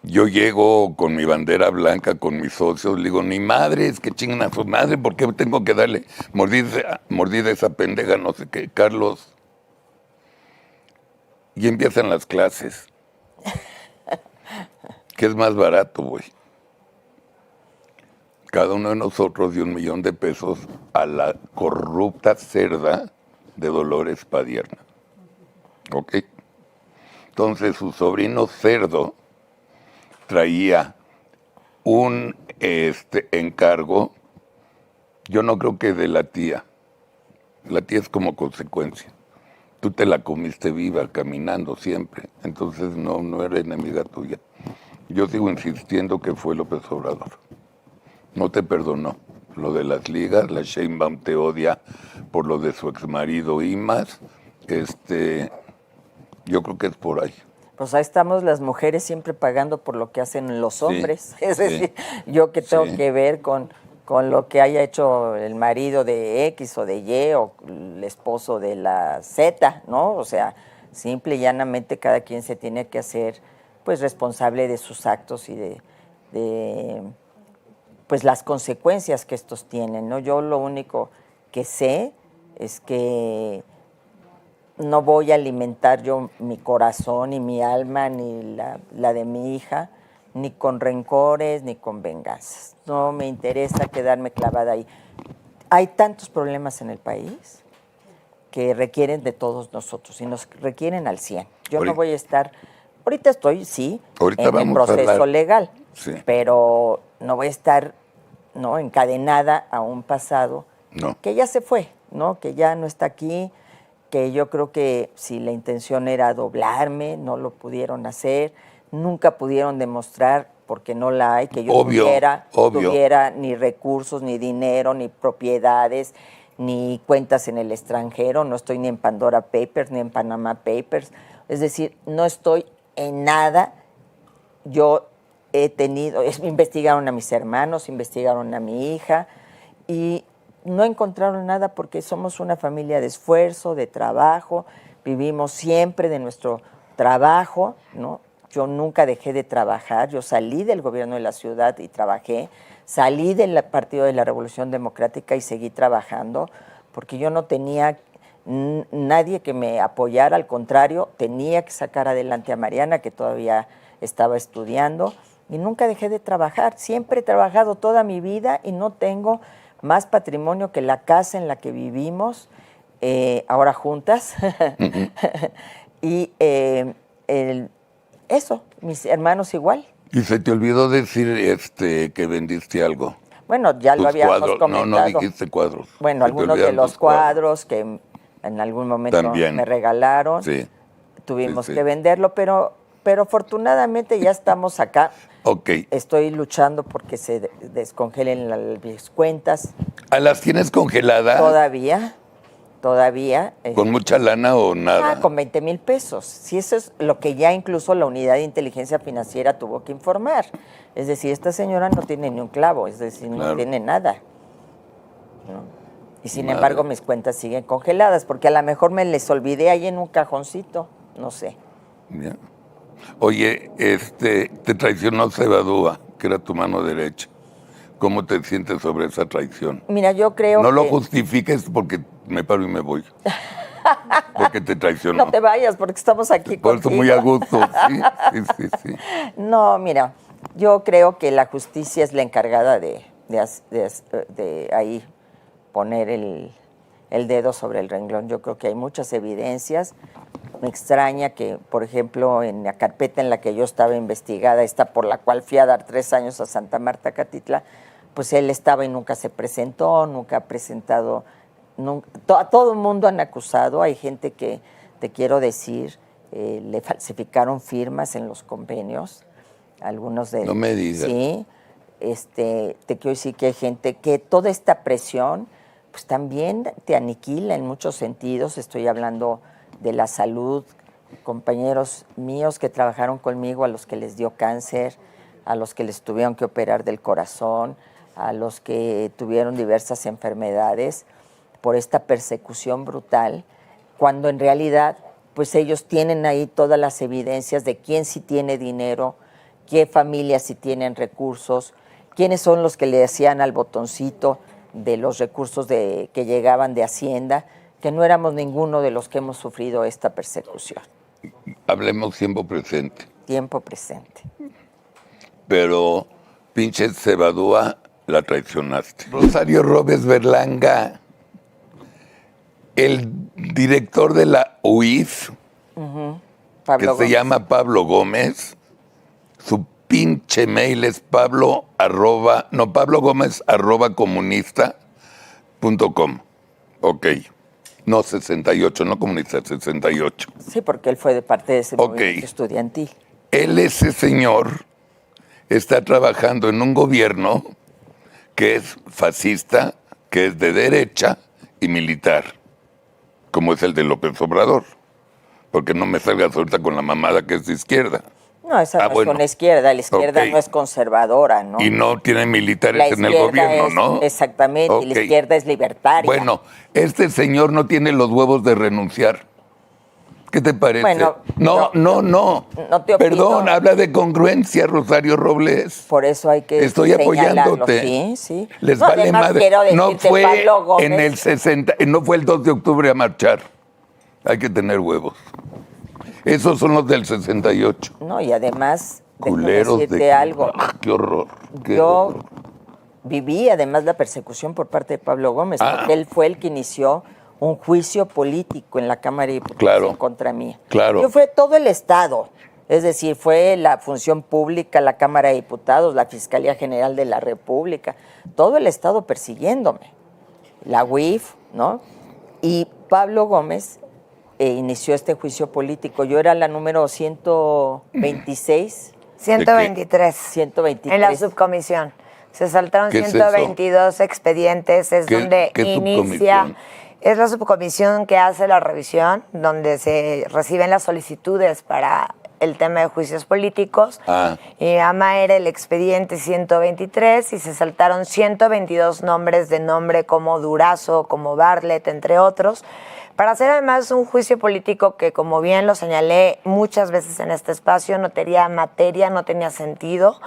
Yo llego con mi bandera blanca, con mis socios, le digo, ni madres, que chingan a su madre, ¿por qué tengo que darle mordida a esa pendeja, no sé qué, Carlos? Y empiezan las clases. ¿Qué es más barato, güey? Cada uno de nosotros dio 1 millón de pesos a la corrupta cerda de Dolores Padierna. ¿Ok? Entonces su sobrino cerdo traía un encargo, yo no creo que de la tía. La tía es como consecuencia. Tú te la comiste viva, caminando siempre. Entonces no era enemiga tuya. Yo sigo insistiendo que fue López Obrador. No te perdonó. Lo de las ligas, la Sheinbaum te odia por lo de su exmarido y más. Yo creo que es por ahí. Pues ahí estamos las mujeres siempre pagando por lo que hacen los hombres. Es sí, decir, yo que tengo sí. que ver con lo que haya hecho el marido de X o de Y o el esposo de la Z, ¿no? O sea, simple y llanamente cada quien se tiene que hacer pues responsable de sus actos y de pues las consecuencias que estos tienen, ¿no? Yo lo único que sé es que no voy a alimentar yo mi corazón y mi alma ni la de mi hija ni con rencores ni con venganzas. No me interesa quedarme clavada ahí. Hay tantos problemas en el país que requieren de todos nosotros y nos requieren al 100. Yo no voy a estar, ahorita estoy, sí, en el proceso legal, sí, pero no voy a estar encadenada a un pasado que ya se fue, ¿no? Que ya no está aquí, que yo creo que si la intención era doblarme, no lo pudieron hacer, nunca pudieron demostrar, porque no la hay, que yo tuviera ni recursos, ni dinero, ni propiedades, ni cuentas en el extranjero, no estoy ni en Pandora Papers, ni en Panama Papers, es decir, no estoy en nada. Yo investigaron a mis hermanos, investigaron a mi hija y no encontraron nada porque somos una familia de esfuerzo, de trabajo, vivimos siempre de nuestro trabajo, ¿no? Yo nunca dejé de trabajar, yo salí del gobierno de la ciudad y trabajé, salí del Partido de la Revolución Democrática y seguí trabajando porque yo no tenía nadie que me apoyara, al contrario, tenía que sacar adelante a Mariana, que todavía estaba estudiando, y nunca dejé de trabajar. Siempre he trabajado toda mi vida y no tengo más patrimonio que la casa en la que vivimos, ahora juntas. Y eso, mis hermanos igual. ¿Y se te olvidó decir que vendiste algo? Bueno, ya lo habíamos comentado. No dijiste cuadros. Bueno, algunos de los cuadros que en algún momento también me regalaron. Sí. Tuvimos que venderlo, pero afortunadamente ya estamos acá. Okay. Estoy luchando porque se descongelen las cuentas. ¿Las tienes congeladas? Todavía. ¿Con mucha lana o nada? Con 20,000 pesos. Si eso es lo que ya incluso la Unidad de Inteligencia Financiera tuvo que informar. Es decir, esta señora no tiene ni un clavo, es decir, no tiene nada, ¿no? Y sin embargo mis cuentas siguen congeladas, porque a lo mejor me les olvidé ahí en un cajoncito, no sé. Yeah. Oye, te traicionó Sebadúa, que era tu mano derecha. ¿Cómo te sientes sobre esa traición? Mira, yo creo que... No lo justifiques porque me paro y me voy. Porque te traicionó. No te vayas, porque estamos aquí por contigo. Por eso muy a gusto, sí. No, mira, yo creo que la justicia es la encargada de ahí poner el dedo sobre el renglón. Yo creo que hay muchas evidencias. Me extraña que, por ejemplo, en la carpeta en la que yo estaba investigada, esta por la cual fui a dar 3 años a Santa Marta, Catitla, pues él estaba y nunca se presentó, nunca ha presentado, a todo el mundo han acusado. Hay gente que, te quiero decir, le falsificaron firmas en los convenios, algunos de... No me digas. Sí, te quiero decir que hay gente que toda esta presión, pues también te aniquila en muchos sentidos. Estoy hablando de la salud, compañeros míos que trabajaron conmigo, a los que les dio cáncer, a los que les tuvieron que operar del corazón, a los que tuvieron diversas enfermedades por esta persecución brutal, cuando en realidad pues ellos tienen ahí todas las evidencias de quién sí tiene dinero, qué familias sí tienen recursos, quiénes son los que le hacían al botoncito de los recursos que llegaban de Hacienda, que no éramos ninguno de los que hemos sufrido esta persecución. Hablemos tiempo presente. Tiempo presente. Pero, pinche Sebadúa, la traicionaste. Rosario Robles Berlanga, el director de la UIF, que se llama Pablo Gómez, su pinche mail es pablogomez@comunista.com. Ok. No, 68, no comunista, 68. Sí, porque él fue de parte de ese movimiento estudiantil. Él, ese señor, está trabajando en un gobierno que es fascista, que es de derecha y militar, como es el de López Obrador. Porque no me salgas ahorita con la mamada que es de izquierda. No, esa no es con la izquierda no es conservadora, ¿no? Y no tiene militares en el gobierno, ¿no? Exactamente, y la izquierda es libertaria. Bueno, este señor no tiene los huevos de renunciar. ¿Qué te parece? Bueno, no. No te opino. Perdón, habla de congruencia, Rosario Robles. Por eso hay que Estoy apoyándote. Sí. Les vale madre. No fue en el 60, no fue el 2 de octubre a marchar. Hay que tener huevos. Esos son los del 68. No, y además, culeros decirte algo. ¡Qué horror! Yo viví además la persecución por parte de Pablo Gómez, porque él fue el que inició un juicio político en la Cámara de Diputados en contra mía. Claro. Yo fue todo el Estado, es decir, fue la función pública, la Cámara de Diputados, la Fiscalía General de la República, todo el Estado persiguiéndome, la UIF, ¿no? Y Pablo Gómez inició este juicio político. Yo era la número 126. 123. 123. En la subcomisión. Se saltaron 122 expedientes, es donde inicia. Es la subcomisión que hace la revisión, donde se reciben las solicitudes para el tema de juicios políticos. Y AMA era el expediente 123 y se saltaron 122 nombres de nombre como Durazo, como Bartlett, entre otros, para hacer además un juicio político que, como bien lo señalé muchas veces en este espacio, no tenía materia, no tenía sentido.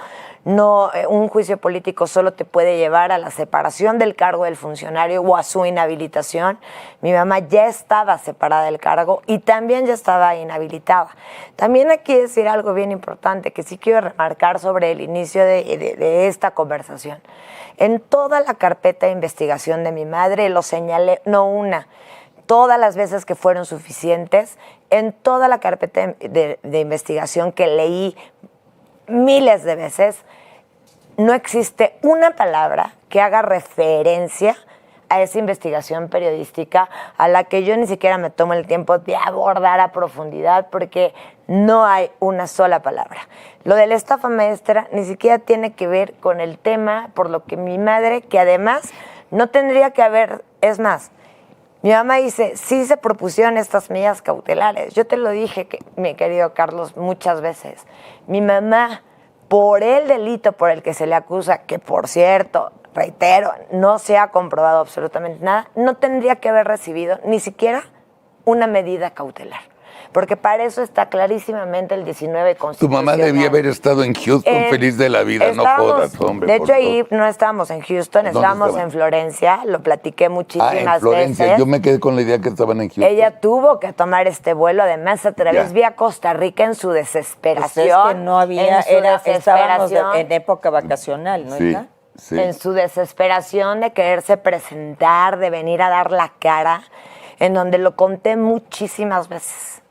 No, un juicio político solo te puede llevar a la separación del cargo del funcionario o a su inhabilitación. Mi mamá ya estaba separada del cargo y también ya estaba inhabilitada. También aquí decir algo bien importante que sí quiero remarcar sobre el inicio de esta conversación. En toda la carpeta de investigación de mi madre lo señalé, no una, todas las veces que fueron suficientes, en toda la carpeta de investigación que leí miles de veces, no existe una palabra que haga referencia a esa investigación periodística a la que yo ni siquiera me tomo el tiempo de abordar a profundidad porque no hay una sola palabra. Lo de la estafa maestra ni siquiera tiene que ver con el tema por lo que mi madre, que además no tendría que haber, es más, mi mamá dice, sí se propusieron estas medidas cautelares. Yo te lo dije, mi querido Carlos, muchas veces. Mi mamá, por el delito por el que se le acusa, que por cierto, reitero, no se ha comprobado absolutamente nada, no tendría que haber recibido ni siquiera una medida cautelar. Porque para eso está clarísimamente el 19 constitucional. Tu mamá debía haber estado en Houston feliz de la vida, no jodas, hombre. De hecho, ahí no estábamos en Houston, estábamos en Florencia, lo platiqué muchísimas en Florencia. veces. Yo me quedé con la idea que estaban en Houston. Ella tuvo que tomar este vuelo, además a través vía Costa Rica en su desesperación. Pues es que no había, estábamos en época vacacional, ¿no? Sí. Sí. En su desesperación de quererse presentar, de venir a dar la cara, en donde lo conté muchísimas veces.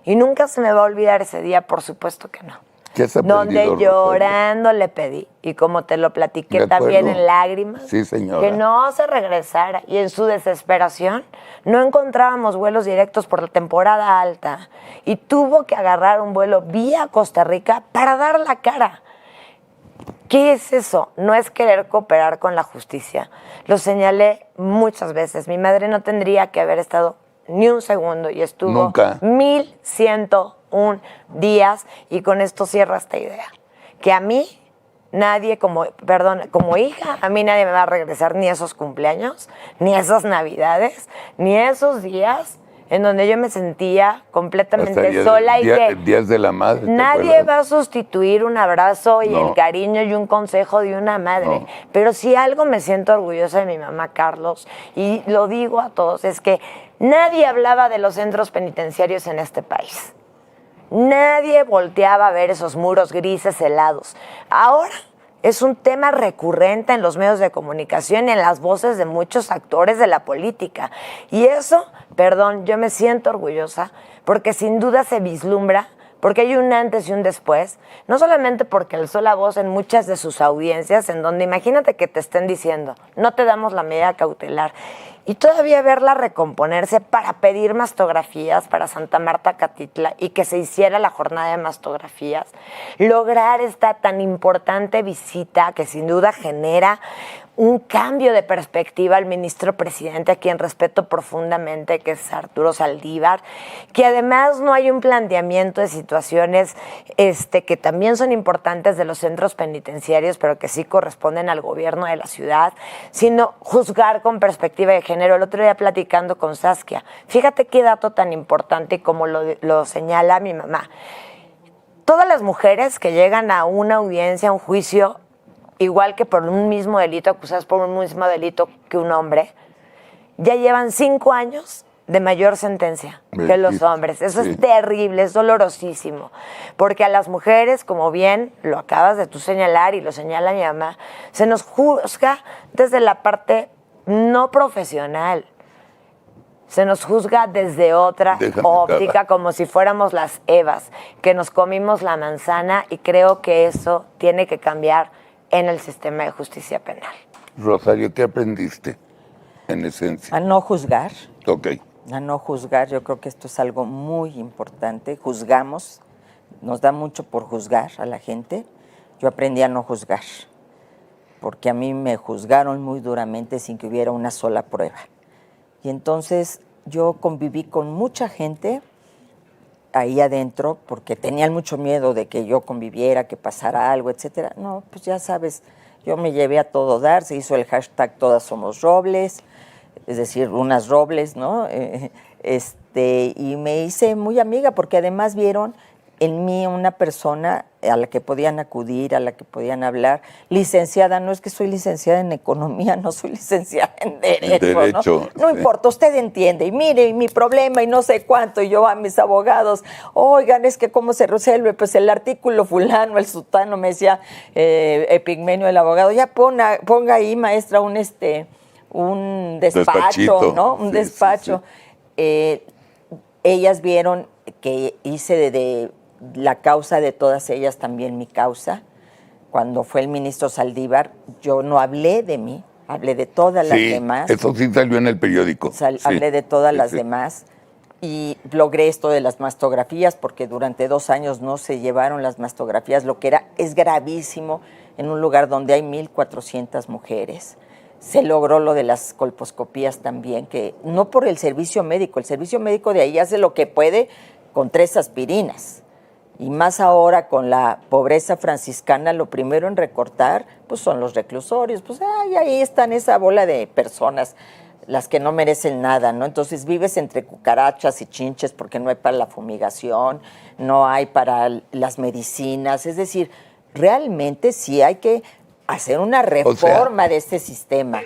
Y nunca se me va a olvidar ese día, por supuesto que no. ¿Qué has aprendido, donde llorando le pedí, y como te lo platiqué también en lágrimas, sí, señora, que no se regresara. Y en su desesperación no encontrábamos vuelos directos por la temporada alta. Y tuvo que agarrar un vuelo vía Costa Rica para dar la cara. ¿Qué es eso? No es querer cooperar con la justicia. Lo señalé muchas veces. Mi madre no tendría que haber estado ni un segundo y estuvo nunca 1101 días, y con esto cierro esta idea. Que a mí nadie, como hija, a mí nadie me va a regresar ni esos cumpleaños, ni esas navidades, ni esos días en donde yo me sentía completamente sola y que días de la madre. Nadie va a sustituir un abrazo y el cariño y un consejo de una madre. No. Pero si algo me siento orgullosa de mi mamá, Carlos, y lo digo a todos, es que nadie hablaba de los centros penitenciarios en este país. Nadie volteaba a ver esos muros grises helados. Ahora es un tema recurrente en los medios de comunicación y en las voces de muchos actores de la política. Y eso, perdón, yo me siento orgullosa porque sin duda se vislumbra porque hay un antes y un después, no solamente porque alzó la voz en muchas de sus audiencias, en donde imagínate que te estén diciendo, no te damos la medida cautelar, y todavía verla recomponerse para pedir mastografías para Santa Marta Catitla y que se hiciera la jornada de mastografías, lograr esta tan importante visita que sin duda genera un cambio de perspectiva al ministro presidente, a quien respeto profundamente, que es Arturo Saldívar, que además no hay un planteamiento de situaciones que también son importantes de los centros penitenciarios, pero que sí corresponden al gobierno de la ciudad, sino juzgar con perspectiva de género. El otro día platicando con Saskia, fíjate qué dato tan importante como lo señala mi mamá. Todas las mujeres que llegan a una audiencia, a un juicio, igual que por un mismo delito, acusadas por un mismo delito que un hombre, ya llevan 5 años de mayor sentencia que los hombres. Eso es terrible, es dolorosísimo. Porque a las mujeres, como bien lo acabas de tú señalar y lo señala mi mamá, se nos juzga desde la parte no profesional. Se nos juzga desde otra óptica, como si fuéramos las Evas, que nos comimos la manzana, y creo que eso tiene que cambiar en el sistema de justicia penal. Rosario, ¿qué aprendiste en esencia? A no juzgar. Ok. A no juzgar, yo creo que esto es algo muy importante. Juzgamos, nos da mucho por juzgar a la gente. Yo aprendí a no juzgar, porque a mí me juzgaron muy duramente sin que hubiera una sola prueba. Y entonces yo conviví con mucha gente ahí adentro, porque tenían mucho miedo de que yo conviviera, que pasara algo, etcétera. No, pues ya sabes, yo me llevé a todo dar, se hizo el hashtag Todas Somos Robles, es decir, unas Robles, ¿no? Y me hice muy amiga, porque además vieron en mí una persona a la que podían acudir, a la que podían hablar, licenciada. No es que soy licenciada en economía, no soy licenciada en derecho, ¿no? No importa, usted entiende, y mire, mi problema, y no sé cuánto, y yo a mis abogados, oigan, es que cómo se resuelve, pues el artículo fulano, el sutano, me decía Epigmenio, el abogado, ya ponga ahí, maestra, un despacho, ¿no? Un despacho. Ellas vieron que hice de la causa de todas ellas también mi causa. Cuando fue el ministro Saldívar, yo no hablé de mí, hablé de todas las demás. Eso sí salió en el periódico. Hablé de todas las demás, y logré esto de las mastografías, porque durante 2 años no se llevaron las mastografías, lo que es gravísimo en un lugar donde hay 1,400 mujeres. Se logró lo de las colposcopías también, que no por el servicio médico de ahí hace lo que puede con 3 aspirinas. Y más ahora con la pobreza franciscana, lo primero en recortar pues son los reclusorios. Pues ahí están esa bola de personas, las que no merecen nada, ¿no? Entonces vives entre cucarachas y chinches porque no hay para la fumigación, no hay para las medicinas. Es decir, realmente sí hay que hacer una reforma de este sistema.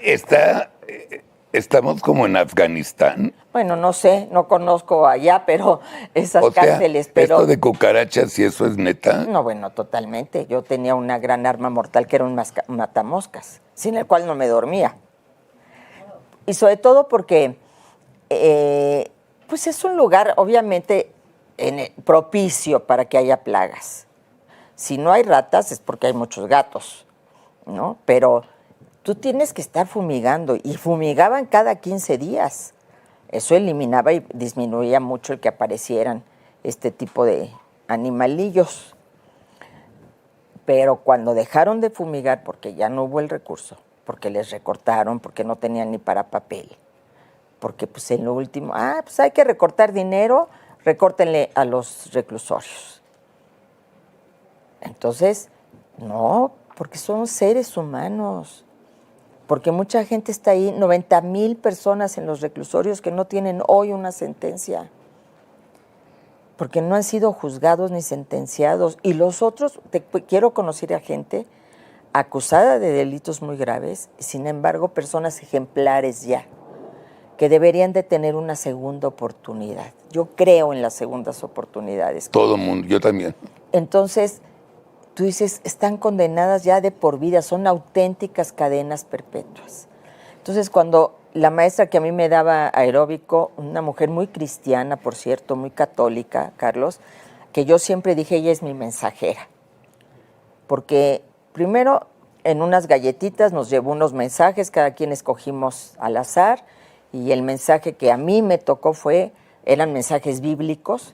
Estamos como en Afganistán. Bueno, no sé, no conozco allá, pero esas cárceles, pero... esto de cucarachas, y eso es neta. No, bueno, totalmente. Yo tenía una gran arma mortal que era un matamoscas, sin el cual no me dormía. Y sobre todo porque, pues es un lugar, obviamente, propicio para que haya plagas. Si no hay ratas es porque hay muchos gatos, ¿no? Pero tú tienes que estar fumigando, y fumigaban cada 15 días. Eso eliminaba y disminuía mucho el que aparecieran este tipo de animalillos. Pero cuando dejaron de fumigar, porque ya no hubo el recurso, porque les recortaron, porque no tenían ni para papel, porque pues en lo último, pues hay que recortar dinero, recórtenle a los reclusorios. Entonces, no, porque son seres humanos. Porque mucha gente está ahí, 90,000 personas en los reclusorios que no tienen hoy una sentencia, porque no han sido juzgados ni sentenciados. Y los otros, quiero conocer a gente acusada de delitos muy graves, sin embargo, personas ejemplares ya, que deberían de tener una segunda oportunidad. Yo creo en las segundas oportunidades. Todo el mundo, yo también. Entonces, tú dices, están condenadas ya de por vida, son auténticas cadenas perpetuas. Entonces, cuando la maestra que a mí me daba aeróbico, una mujer muy cristiana, por cierto, muy católica, Carlos, que yo siempre dije, ella es mi mensajera. Porque primero, en unas galletitas nos llevó unos mensajes, cada quien escogimos al azar, y el mensaje que a mí me tocó eran mensajes bíblicos.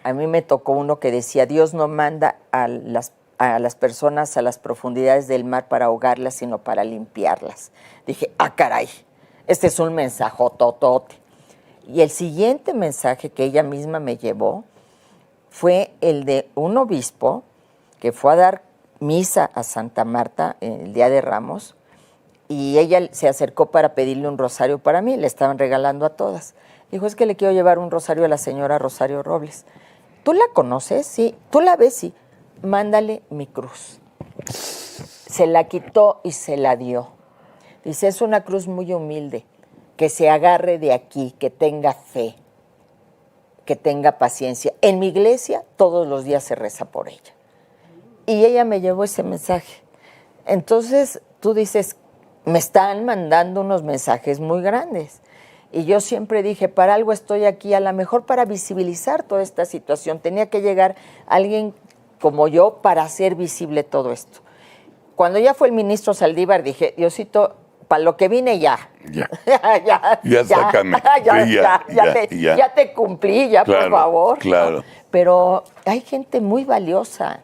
A mí me tocó uno que decía, Dios no manda a las personas a las profundidades del mar para ahogarlas, sino para limpiarlas. Dije, caray, este es un mensajototote. Y el siguiente mensaje que ella misma me llevó fue el de un obispo que fue a dar misa a Santa Marta el Día de Ramos, y ella se acercó para pedirle un rosario para mí, le estaban regalando a todas. Dijo, es que le quiero llevar un rosario a la señora Rosario Robles. ¿Tú la conoces? Sí. ¿Tú la ves? Sí. Mándale mi cruz. Se la quitó y se la dio. Dice, es una cruz muy humilde, que se agarre de aquí, que tenga fe, que tenga paciencia. En mi iglesia todos los días se reza por ella. Y ella me llevó ese mensaje. Entonces tú dices, me están mandando unos mensajes muy grandes. Y yo siempre dije, para algo estoy aquí, a lo mejor para visibilizar toda esta situación. Tenía que llegar alguien como yo para hacer visible todo esto. Cuando ya fue el ministro Saldívar, dije, Diosito, para lo que vine ya. Ya sácame. Ya te cumplí, claro, por favor. Claro. ¿No? Pero hay gente muy valiosa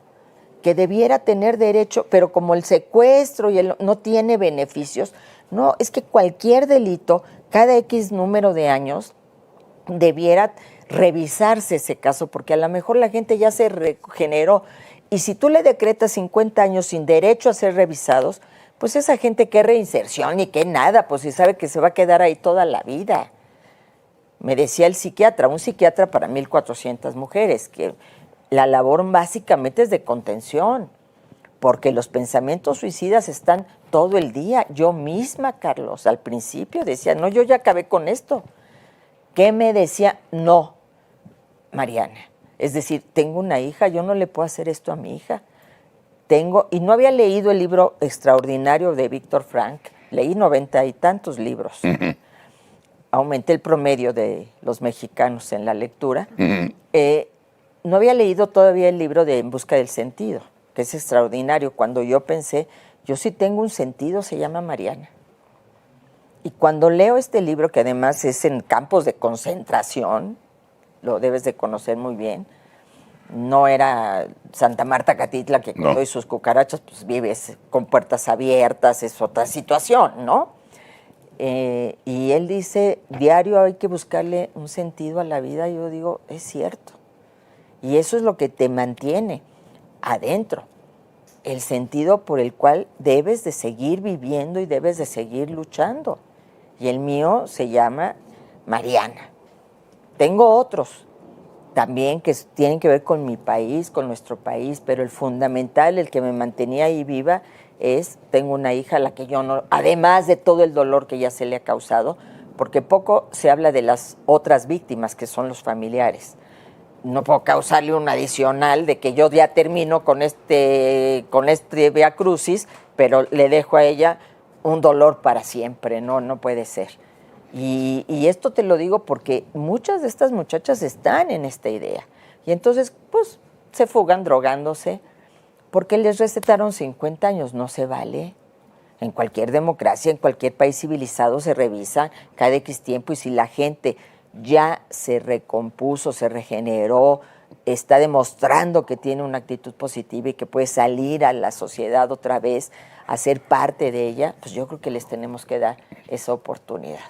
que debiera tener derecho, pero como el secuestro y no tiene beneficios, no, es que cualquier delito, cada X número de años, debiera revisarse ese caso, porque a lo mejor la gente ya se regeneró. Y si tú le decretas 50 años sin derecho a ser revisados, pues esa gente, qué reinserción y qué nada, pues si sabe que se va a quedar ahí toda la vida. Me decía el psiquiatra, un psiquiatra para 1,400 mujeres, que la labor básicamente es de contención, porque los pensamientos suicidas están todo el día. Yo misma, Carlos, al principio decía, no, yo ya acabé con esto. ¿Qué me decía? No, Mariana. Es decir, tengo una hija, yo no le puedo hacer esto a mi hija. Y no había leído el libro extraordinario de Víctor Frank, leí 90 y tantos libros. Aumenté el promedio de los mexicanos en la lectura. No había leído todavía el libro de En busca del sentido, que es extraordinario. Cuando yo pensé, yo sí tengo un sentido, se llama Mariana. Y cuando leo este libro, que además es en campos de concentración, lo debes de conocer muy bien, no era Santa Marta Catitla, que con todas sus cucarachas, pues vives con puertas abiertas, es otra situación, ¿no? Y él dice, diario hay que buscarle un sentido a la vida. Yo digo, es cierto. Y eso es lo que te mantiene adentro, el sentido por el cual debes de seguir viviendo y debes de seguir luchando. Y el mío se llama Mariana. Tengo otros también que tienen que ver con mi país, con nuestro país, pero el fundamental, el que me mantenía ahí viva, tengo una hija a la que yo no, además de todo el dolor que ya se le ha causado, porque poco se habla de las otras víctimas, que son los familiares. No puedo causarle un adicional de que yo ya termino con este Via Crucis, pero le dejo a ella un dolor para siempre, no puede ser. Y esto te lo digo porque muchas de estas muchachas están en esta idea. Y entonces, pues, se fugan drogándose porque les recetaron 50 años. No se vale. En cualquier democracia, en cualquier país civilizado se revisa cada X tiempo, y si la gente ya se recompuso, se regeneró, está demostrando que tiene una actitud positiva y que puede salir a la sociedad otra vez a ser parte de ella, pues yo creo que les tenemos que dar esa oportunidad.